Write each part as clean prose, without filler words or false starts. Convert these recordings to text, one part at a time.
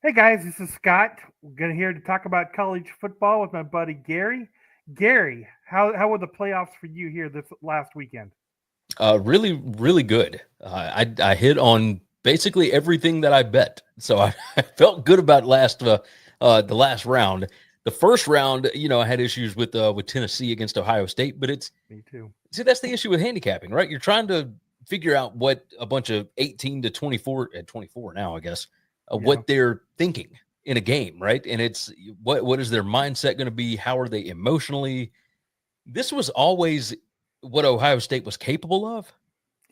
Hey guys, this is Scott. We're going here to talk about college football with my buddy Gary. Gary, how were the playoffs for you here this last weekend? Really, really good. I hit on basically everything that I bet, so I felt good about the last round. The first round, I had issues with Tennessee against Ohio State, but it's Me too. see that's the issue with handicapping, right? You're trying to figure out what a bunch of 18 to 24 at 24 now, I guess, Yeah. what they're thinking in a game, right? And it's what is their mindset going to be? How are they emotionally? This was always what Ohio State was capable of,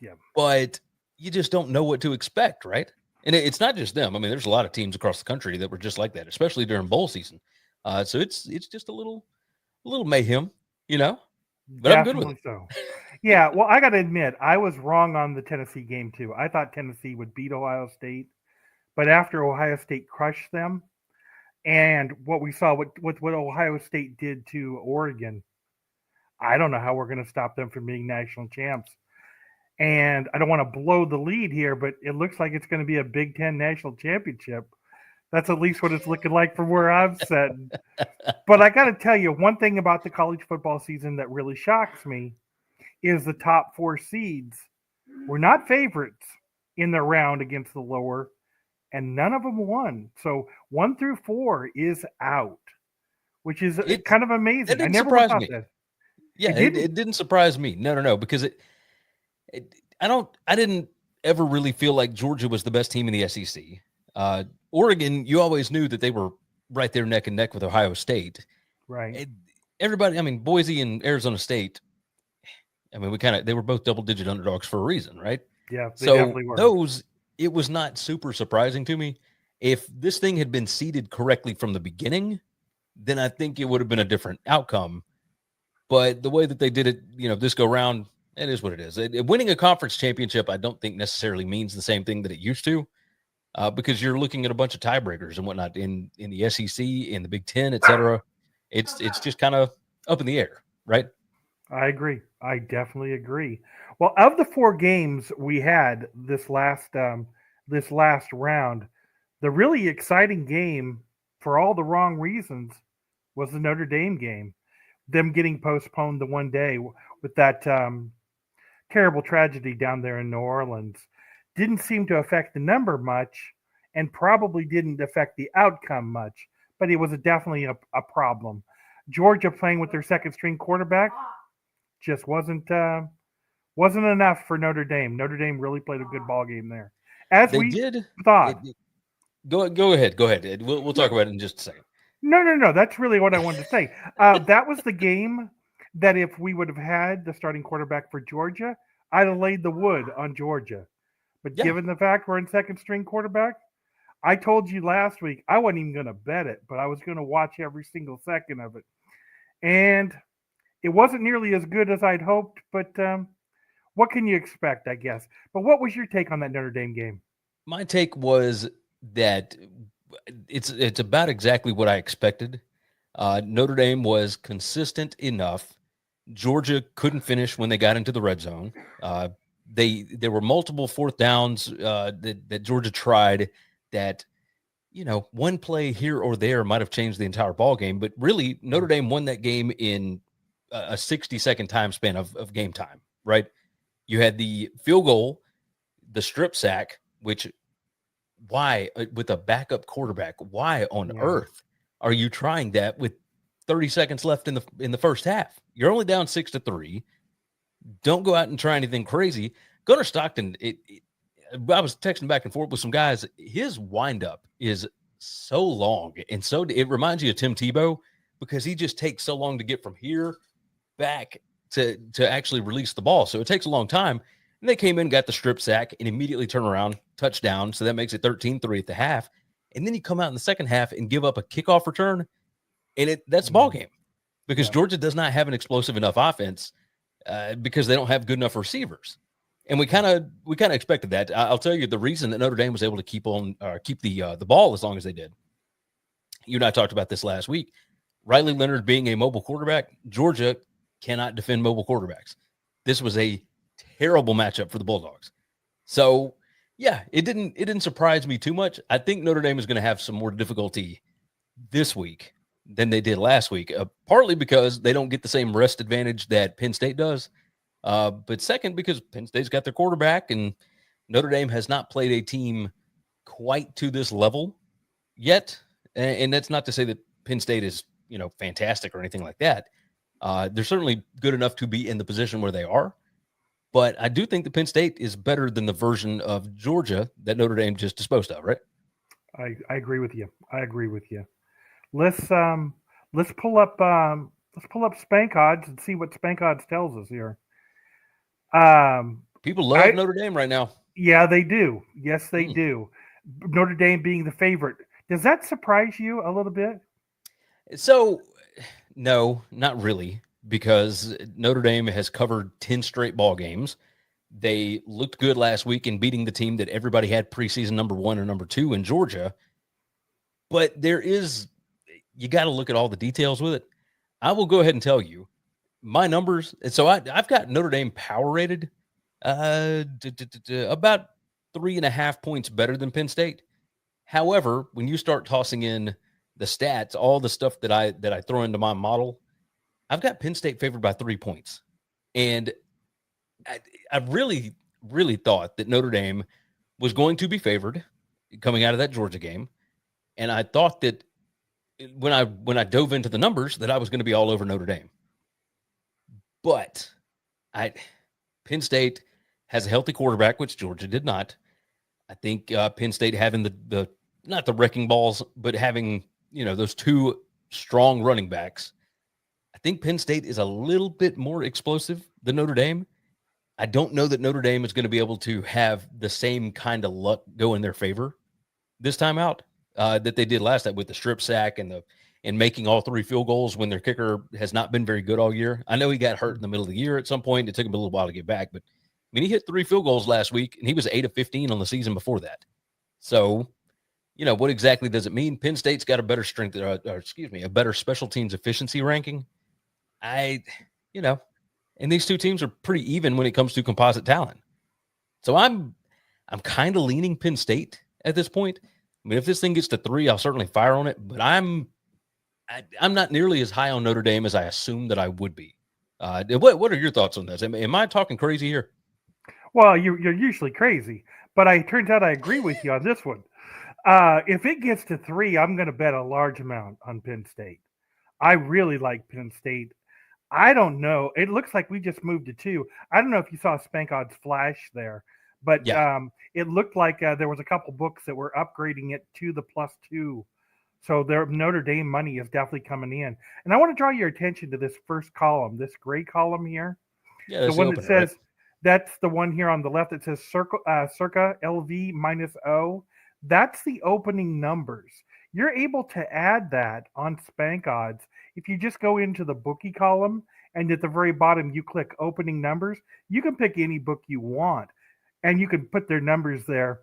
Yeah. but you just don't know what to expect, right? And it's not just them. I mean, there's a lot of teams across the country that were just like that, especially during bowl season. So it's just a little mayhem, you know. But I'm good with Definitely it. so. Yeah, well, I got to admit, I was wrong on the Tennessee game too. I thought Tennessee would beat Ohio State, but after Ohio State crushed them and what we saw what Ohio State did to Oregon, I don't know how we're going to stop them from being national champs. And I don't want to blow the lead here, but it looks like it's going to be a Big Ten national championship. That's at least what it's looking like from where I'm sitting. But I got to tell you, one thing about the college football season that really shocks me is the top four seeds were not favorites in their round against the lower, and none of them won. So 1 through 4 is out, which is It kind of that amazing. I didn't never would have surprise thought me. that. Yeah, It it didn't. didn't surprise me. No, because it I didn't ever really feel like Georgia was the best team in the SEC. Oregon, you always knew that they were right there neck and neck with Ohio State. Right. It, everybody, I mean, Boise and Arizona State, I mean, they were both double digit underdogs for a reason, right? Yeah, they So definitely were. it was not super surprising to me. If this thing had been seeded correctly from the beginning, then I think it would have been a different outcome. But the way that they did it, this go round, it is what it is. Winning a conference championship, I don't think necessarily means the same thing that it used to, because you're looking at a bunch of tiebreakers and whatnot in the SEC, in the Big Ten, et cetera. It's just kind of up in the air, right? I agree. I definitely agree. Well, of the 4 games we had this last round, the really exciting game for all the wrong reasons was the Notre Dame game. Them getting postponed the one day with that terrible tragedy down there in New Orleans didn't seem to affect the number much, and probably didn't affect the outcome much. But it was definitely a problem. Georgia playing with their second string quarterback just wasn't enough for Notre Dame. Notre Dame really played a good ball game there, as They we did. thought. Go ahead. Go ahead. We'll No, talk about it in just a second. no. That's really what I wanted to say. That was the game that if we would have had the starting quarterback for Georgia, I'd have laid the wood on Georgia. But Yeah, given the fact we're in second string quarterback, I told you last week I wasn't even going to bet it, but I was going to watch every single second of it. And it wasn't nearly as good as I'd hoped, but what can you expect, I guess? But what was your take on that Notre Dame game? my take was that it's about exactly what I expected. Notre Dame was consistent enough. Georgia couldn't finish when they got into the red zone. Uh, there were multiple fourth downs that Georgia tried that one play here or there might have changed the entire ball game. But really, Notre Yeah, Dame won that game in a 60-second time span of game time. Right? You had the field goal, the strip sack, which why with a backup quarterback? Why on yeah, earth are you trying that with 30 seconds left in the first half? You're only down 6-3. Don't go out and try anything crazy. Gunnar Stockton, I was texting back and forth with some guys. His windup is so long, and so it reminds you of Tim Tebow because he just takes so long to get from here back to actually release the ball. So it takes a long time. And they came in, got the strip sack, and immediately turn around, touchdown. So that makes it 13-3 at the half. And then you come out in the second half and give up a kickoff return, and that's the ball mm, game because yeah, Georgia does not have an explosive enough offense because they don't have good enough receivers. And we kind of expected that. I'll tell you the reason that Notre Dame was able to keep the ball as long as they did. You and I talked about this last week. Riley Leonard being a mobile quarterback, Georgia cannot defend mobile quarterbacks. This was a terrible matchup for the Bulldogs. So Yeah, it didn't surprise me too much. I think Notre Dame is going to have some more difficulty this week than they did last week, partly because they don't get the same rest advantage that Penn State does, but second because Penn State's got their quarterback and Notre Dame has not played a team quite to this level yet. And that's not to say that Penn State is, fantastic or anything like that. They're certainly good enough to be in the position where they are. But I do think that Penn State is better than the version of Georgia that Notre Dame just disposed of, right? I agree with you. I agree with you. Let's pull up Spank Odds and see what Spank Odds tells us here. People love Notre Dame right now. Yeah, they do. Yes, they do. Notre Dame being the favorite. Does that surprise you a little bit? So, no, not really, because Notre Dame has covered 10 straight ball games. They looked good last week in beating the team that everybody had preseason number 1 or number 2 in Georgia. But you got to look at all the details with it. I will go ahead and tell you my numbers. And so I've got Notre Dame power rated about 3.5 points better than Penn State. However, when you start tossing in the stats, all the stuff that I throw into my model, I've got Penn State favored by 3 points. And I really, really thought that Notre Dame was going to be favored coming out of that Georgia game. And I thought that when I dove into the numbers that I was going to be all over Notre Dame. But Penn State has a healthy quarterback, which Georgia did not. I think Penn State having the not the wrecking balls, but having, those two strong running backs. I think Penn State is a little bit more explosive than Notre Dame. I don't know that Notre Dame is going to be able to have the same kind of luck go in their favor this time out that they did last time with the strip sack and making all 3 field goals when their kicker has not been very good all year. I know he got hurt in the middle of the year at some point. It took him a little while to get back, but he hit 3 field goals last week, and he was 8 of 15 on the season before that. So, what exactly does it mean? Penn State's got a better a better special teams efficiency ranking. And these two teams are pretty even when it comes to composite talent. So I'm kind of leaning Penn State at this point. I mean, if this thing gets to 3, I'll certainly fire on it, but I'm not nearly as high on Notre Dame as I assumed that I would be. What are your thoughts on this? Am I talking crazy here? Well, you're usually crazy, but it turns out I agree with you on this one. If it gets to 3, I'm going to bet a large amount on Penn State. I really like Penn State. I don't know. It looks like we just moved to 2. I don't know if you saw Spank Odds flash there, but yeah. It looked like there was a couple books that were upgrading it to the +2. So their Notre Dame money is definitely coming in. And I want to draw your attention to this first column, this gray column here. Yeah, the one that says, right? That's the one here on the left. It says circa LV -O. That's the opening numbers. You're able to add that on Spank Odds. If you just go into the bookie column and at the very bottom you click opening numbers, you can pick any book you want and you can put their numbers there.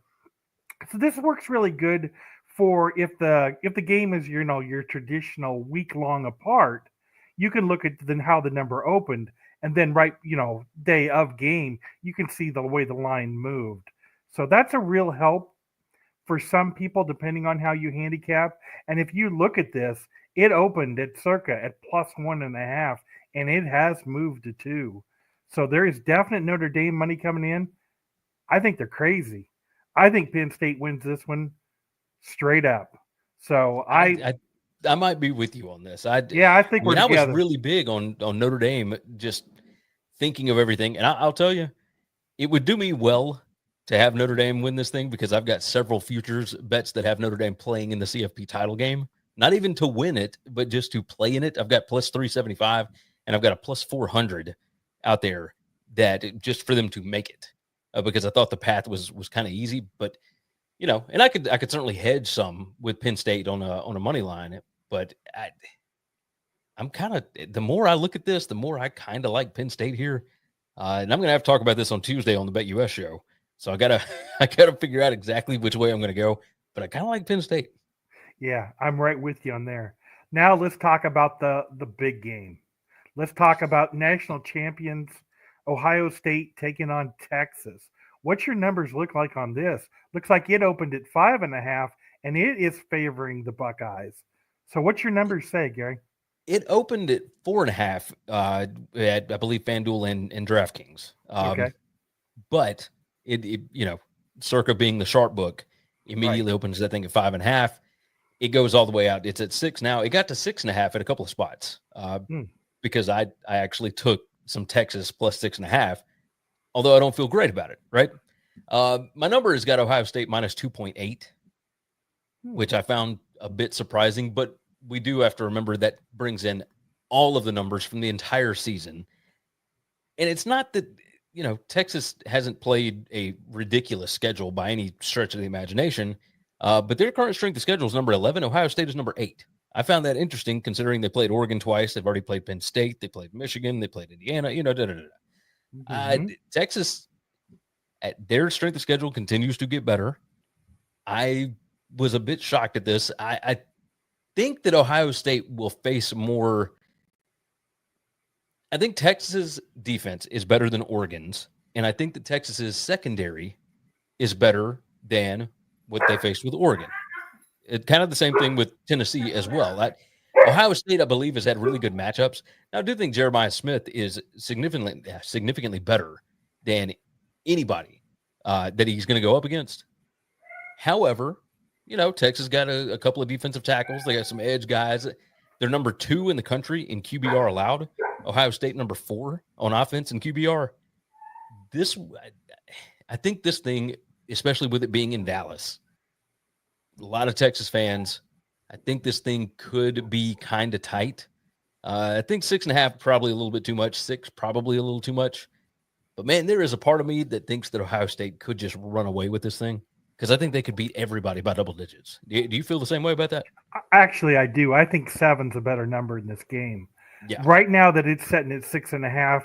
So this works really good for if the game is your traditional week long apart, you can look at how the number opened and then right day of game you can see the way the line moved. So that's a real help for some people depending on how you handicap. And if you look at this, it opened at circa at +1.5 and it has moved to 2. So there is definite Notre Dame money coming in. I think they're crazy. I think Penn State wins this one straight up. So I might be with you on this. I think we're together. I was really big on Notre Dame, just thinking of everything. And I'll tell you, it would do me well to have Notre Dame win this thing because I've got several futures bets that have Notre Dame playing in the CFP title game. Not even to win it, but just to play in it. I've got +375 and I've got a +400 out there that just for them to make it because I thought the path was kind of easy. But and I could certainly hedge some with Penn State on a money line, but I'm kind of, the more I look at this, the more I kind of like Penn State here. And I'm going to have to talk about this on Tuesday on the BetUS show. So I gotta figure out exactly which way I'm going to go, but I kind of like Penn State. Yeah, I'm right with you on there. Now let's talk about the big game. Let's talk about national champions Ohio State taking on Texas. What's your numbers look like on this? Looks like it opened at 5.5, and it is favoring the Buckeyes. So what's your numbers say, Gary? It opened at 4.5 at, I believe, FanDuel and DraftKings. Okay. But it, Circa being the sharp book, immediately opens that thing at 5.5. It goes all the way out. It's at 6 now. It got to 6.5 at a couple of spots because I actually took some Texas plus 6.5, although I don't feel great about it, right? My number has got Ohio State minus 2.8, which I found a bit surprising, but we do have to remember that brings in all of the numbers from the entire season. And it's not that, Texas hasn't played a ridiculous schedule by any stretch of the imagination, but their current strength of schedule is number 11. Ohio State is number 8. I found that interesting considering they played Oregon twice. They've already played Penn State. They played Michigan. They played Indiana, Texas, at their strength of schedule, continues to get better. I was a bit shocked at this. I think that Ohio State will face more. I think Texas's defense is better than Oregon's, and I think that Texas's secondary is better than what they faced with Oregon. It's kind of the same thing with Tennessee as well. Ohio State, I believe, has had really good matchups. Now, I do think Jeremiah Smith is significantly better than anybody that he's going to go up against. However, Texas got a couple of defensive tackles. They got some edge guys. They're number 2 in the country in QBR allowed. Ohio State number 4 on offense in QBR. I think this thing, especially with it being in Dallas, a lot of Texas fans, I think this thing could be kind of tight. I think 6.5 probably a little bit too much. 6 probably a little too much. But man, there is a part of me that thinks that Ohio State could just run away with this thing because I think they could beat everybody by double digits. Do you feel the same way about that? Actually, I do. I think 7's a better number in this game. Yeah. Right now that it's setting at 6.5,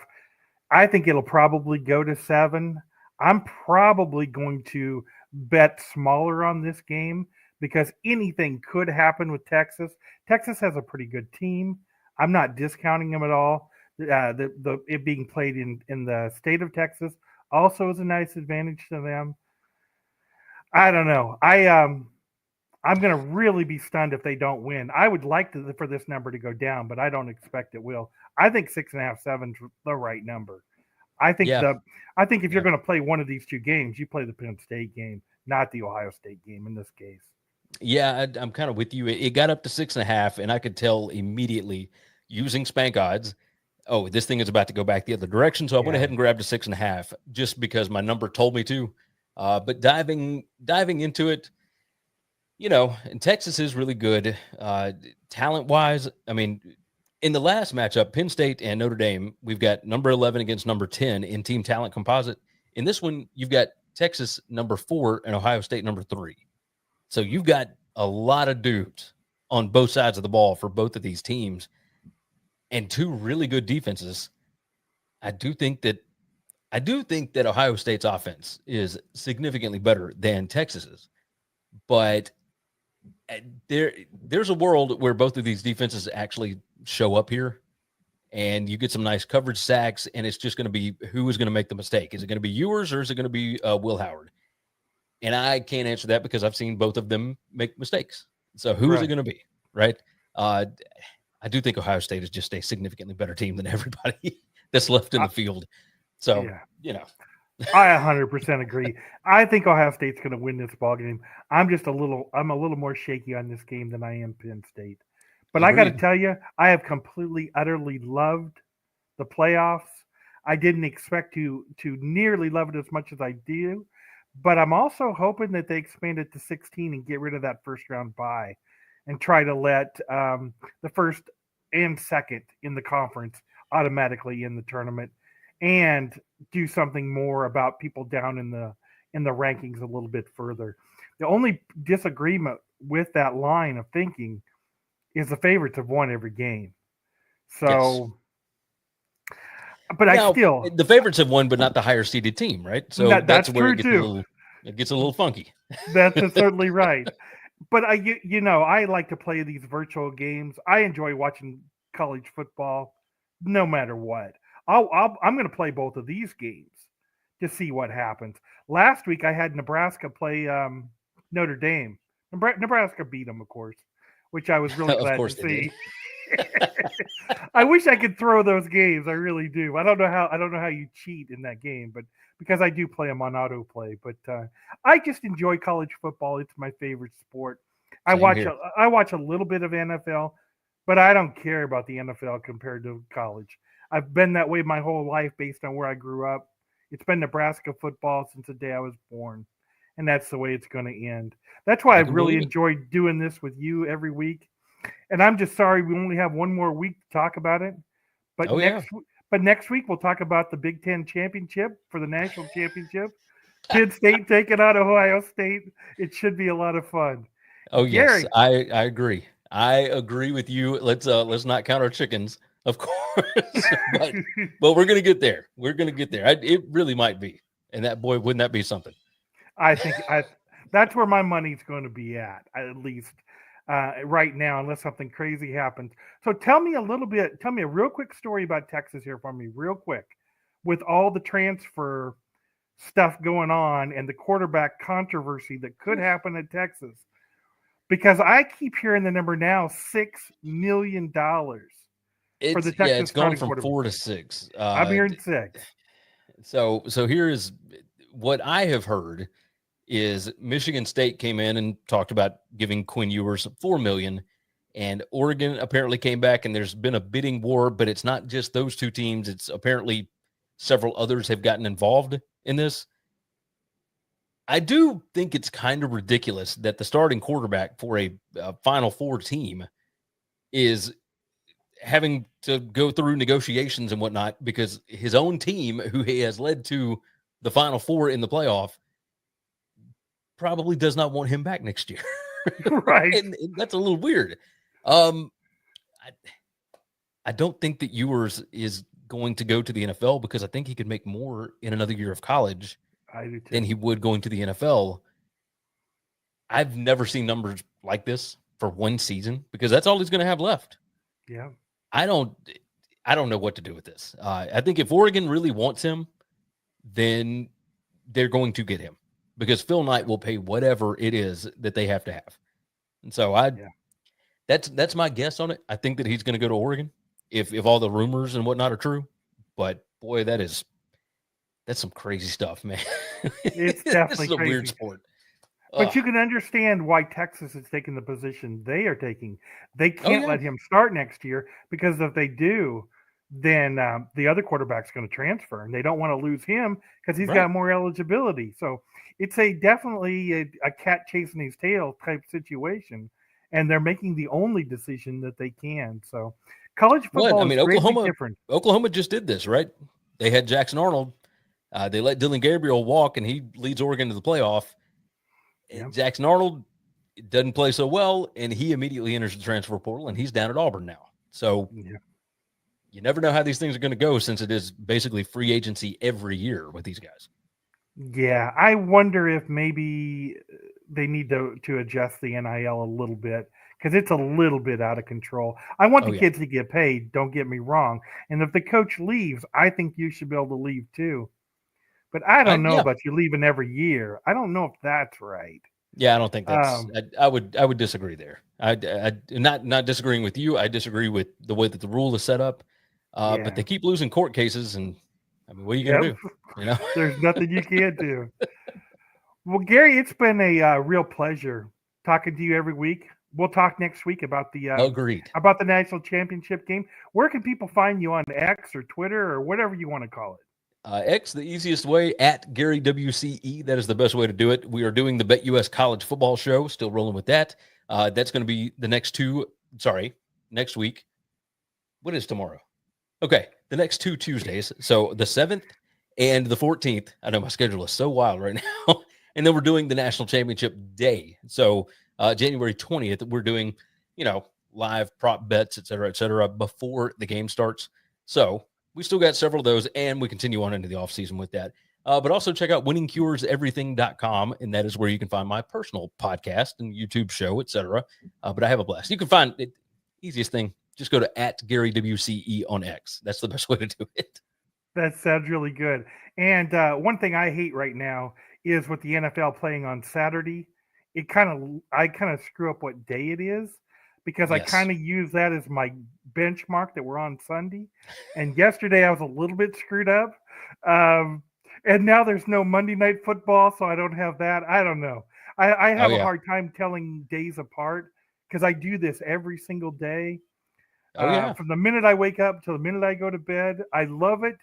I think it'll probably go to 7. I'm probably going to bet smaller on this game because anything could happen with Texas. Texas has a pretty good team. I'm not discounting them at all. It being played in the state of Texas also is a nice advantage to them. I don't know. I'm going to really be stunned if they don't win. I would like for this number to go down, but I don't expect it will. I think 6.5, 7's the right number. I think if you're going to play one of these two games, you play the Penn State game, not the Ohio State game in this case. Yeah, I'm kind of with you. It got up to 6.5, and I could tell immediately using Spank odds, oh, this thing is about to go back the other direction. So I went ahead and grabbed a 6.5 just because my number told me to. But diving into it, and Texas is really good talent-wise. I mean, in the last matchup, Penn State and Notre Dame, we've got number 11 against number 10 in team talent composite. In this one, you've got Texas number 4 and Ohio State number 3. So you've got a lot of dudes on both sides of the ball for both of these teams and 2 really good defenses. I do think that Ohio State's offense is significantly better than Texas's. But there's a world where both of these defenses actually show up here and you get some nice coverage sacks, and it's just going to be who is going to make the mistake. Is it going to be Ewers or is it going to be Will Howard? And I can't answer that because I've seen both of them make mistakes. So who is it going to be, right? I do think Ohio State is just a significantly better team than everybody that's left in the field. So, I 100% agree. I think Ohio State's going to win this ball game. I'm a little more shaky on this game than I am Penn State. But I got to tell you, I have completely, utterly loved the playoffs. I didn't expect to nearly love it as much as I do. But I'm also hoping that they expand it to 16 and get rid of that first round bye and try to let the first and second in the conference automatically in the tournament and do something more about people down in the rankings a little bit further. The only disagreement with that line of thinking is the favorites have won every game. So but now, the favorites have won, but not the higher seeded team, right? So that's where it gets a little funky. That's certainly right. But I like to play these virtual games. I enjoy watching college football, no matter what. I'm going to play both of these games to see what happens. Last week I had Nebraska play Notre Dame. Nebraska beat them, of course, which I was really Of glad course to they did. see. I wish I could throw those games. I really do. I don't know how you cheat in that game, but because I do play them on autoplay. But I just enjoy college football. It's my favorite sport. I Same watch here. I watch a little bit of NFL, but I don't care about the NFL compared to college. I've been that way my whole life based on where I grew up. It's been Nebraska football since the day I was born, and that's the way it's going to end. That's why I I can really believe it. enjoyed doing this with you every week. And I'm just sorry we only have one more week to talk about it. But Oh, yeah. next week we'll talk about the Big Ten championship for the national championship. Penn State taking on Ohio State. It should be a lot of fun. Oh, yes. Gary, I agree. I agree with you. Let's not count our chickens, of course. but we're gonna get there. We're gonna get there. It really might be. And that boy, wouldn't that be something? I think that's where my money's going to be at least right now, unless something crazy happens. So tell me a real quick story about Texas here for me, real quick, with all the transfer stuff going on and the quarterback controversy that could happen at Texas. Because I keep hearing the number now $6 million for the Texas It's gone from quarterback. 4 to 6. I'm hearing 6. So here is what I have heard is Michigan State came in and talked about giving Quinn Ewers $4 million, and Oregon apparently came back, and there's been a bidding war, but it's not just those two teams. It's apparently several others have gotten involved in this. I do think it's kind of ridiculous that the starting quarterback for a Final Four team is having to go through negotiations and whatnot because his own team, who he has led to the Final Four in the playoff, probably does not want him back next year. Right. And that's a little weird. I don't think that Ewers is going to go to the NFL because I think he could make more in another year of college than he would going to the NFL. I've never seen numbers like this for one season because that's all he's going to have left. Yeah. I don't know what to do with this. I think if Oregon really wants him, then they're going to get him because Phil Knight will pay whatever it is that they have to have. And so that's my guess on it. I think that he's going to go to Oregon if all the rumors and whatnot are true. But boy, that's some crazy stuff, man. It's definitely a crazy. weird sport. But you can understand why Texas is taking the position they are taking. They can't yeah. let him start next year because if they do, then the other quarterback's going to transfer, and they don't want to lose him because he's got more eligibility. So it's definitely a cat chasing his tail type situation, and they're making the only decision that they can. So college football is greatly different. Oklahoma just did this, right? They had Jackson Arnold. They let Dylan Gabriel walk, and he leads Oregon to the playoff. And Jackson Arnold doesn't play so well, and he immediately enters the transfer portal, and he's down at Auburn now. So you never know how these things are going to go since it is basically free agency every year with these guys. Yeah, I wonder if maybe they need to adjust the NIL a little bit because it's a little bit out of control. I want the kids to get paid, don't get me wrong. And if the coach leaves, I think you should be able to leave too. But I don't know about you leaving every year. I don't know if that's right. Yeah, I don't think that's. I would disagree there. I not disagreeing with you. I disagree with the way that the rule is set up. But they keep losing court cases, and I mean, what are you gonna do? You know, there's nothing you can't do. Well, Gary, it's been a real pleasure talking to you every week. We'll talk next week about the about the national championship game. Where can people find you on X or Twitter or whatever you want to call it? X, the easiest way, at Gary WCE. That is the best way to do it. We are doing the BetUS College Football Show, still rolling with that. That's going to be the next week. What is tomorrow? Okay, the next 2 Tuesdays. So the 7th and the 14th. I know my schedule is so wild right now. And then we're doing the National Championship Day. So January 20th, we're doing, live prop bets, et cetera, before the game starts. So we still got several of those, and we continue on into the offseason with that. But also check out winningcureseverything.com, and that is where you can find my personal podcast and YouTube show, et cetera. But I have a blast. You can find it. Easiest thing, just go to @GaryWCE on X. That's the best way to do it. That sounds really good. And one thing I hate right now is with the NFL playing on Saturday. I kind of screw up what day it is because I Yes. kind of use that as my benchmark that we're on Sunday. And yesterday I was a little bit screwed up. Um, and now there's no Monday Night Football, so I don't have that. I don't know. I Oh have a yeah. hard time telling days apart because I do this every single day. Oh yeah. From the minute I wake up till the minute I go to bed, I love it,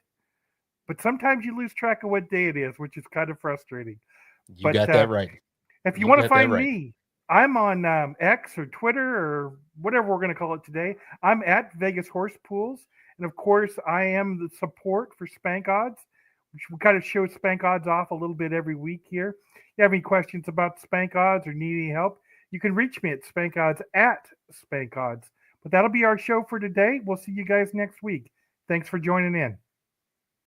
but sometimes you lose track of what day it is, which is kind of frustrating. You But got that right. if you You want to got that find right. me, I'm on X or Twitter or whatever we're going to call it today. I'm at Vegas Horse Pools. And of course, I am the support for Spank Odds, which we kind of show Spank Odds off a little bit every week here. If you have any questions about Spank Odds or need any help, you can reach me at Spank Odds at Spank Odds. But that'll be our show for today. We'll see you guys next week. Thanks for joining in.